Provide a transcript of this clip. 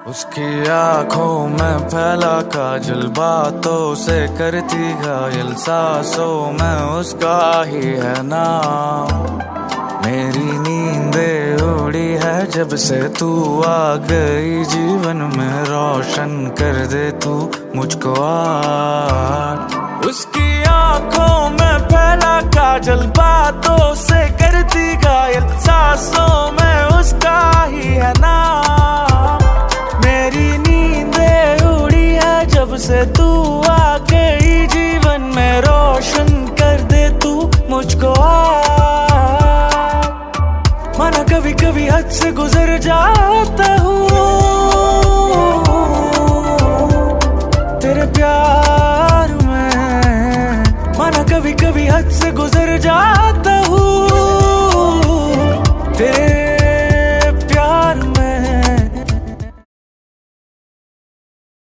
उसकी आंखों में फैला काजल, बातों से करती घायल, सांसों में उसका ही है नाम। मेरी नींदें उड़ी है जब से तू आ गई जीवन में, रोशन कर दे तू मुझको आज। उसकी आंखों में फैला काजल, बातों से करती घायल, सांसों में उसका ही है नाम। मेरी नींदें उड़ी है जब से तू आ गई जीवन में, रोशन कर दे तू मुझको आज। माना कभी कभी हद से गुजर जाता हूँ,